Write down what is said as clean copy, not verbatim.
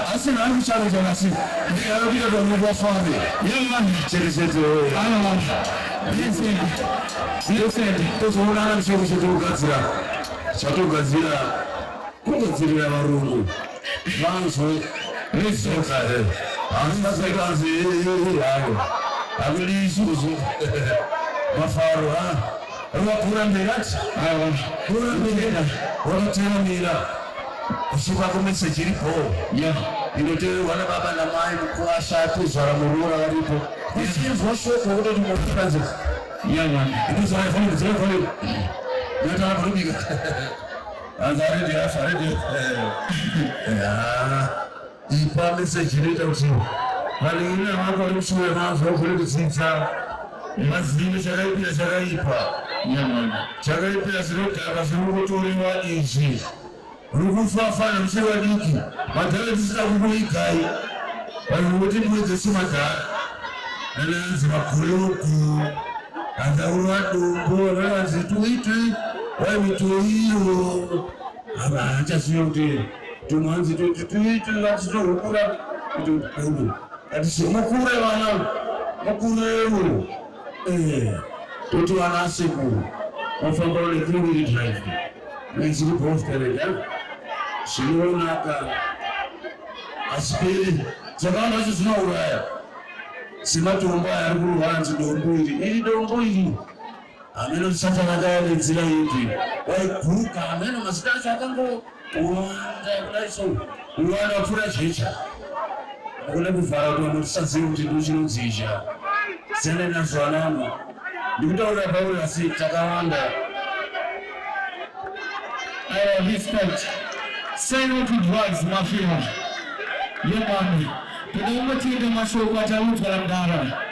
I see I'm challenging. I see. I don't get on the for me. Yeah, man. Listen. Those who are so to do Godzilla. Shadow Godzilla. Godzilla Marungu. Manso. Listen, I'm not like I will use you. Mafaro. Pura Mirat. Pura Mirat. What tell me that? Usiku kumesa chilipo. Yeah. Ile wana baba na mai kwa shati zara murura walipo. Usiku washo kwa ule mwanzo. Yeah man. It is like for you. You don't have to Azari dia faridi. Yeah. Ipa message ile usiku. Hali ile hapo usiku na sio kule kusinza. Mazini shaka ipa. Yeah man. Shaka ipa sio kama sio wa inji. Rukufafa na msewa diki. Matala tisita kukuikai. Waluti mweze sumata. Nananzi makuluku. Andaura dumbo. Nananzi tuitui. Wamitu hiyo. Aba acha siyote. Tumanzi tuitui. Lati tukura. Ati si mukure wana. Mukure ulu. Tutu wanasiku. Wafambole kiri drive. Nisi kupoftele ya. Shiro naka aspiri zabana hizo zina uraya simatu mbaya ruguru wanzi dombiri ili dombiri ameno sasa nagale zila hivi wai kuruka ameno masitasa akango uwanda kulaiso uwanda wafura chicha kule kufara kwa mutisa uti dushino nzisha sene na swanama ndikuta ula paula si takawanda I respect. Say no to drugs, mafia. Yeah, man. Today, we're taking my show. What I want to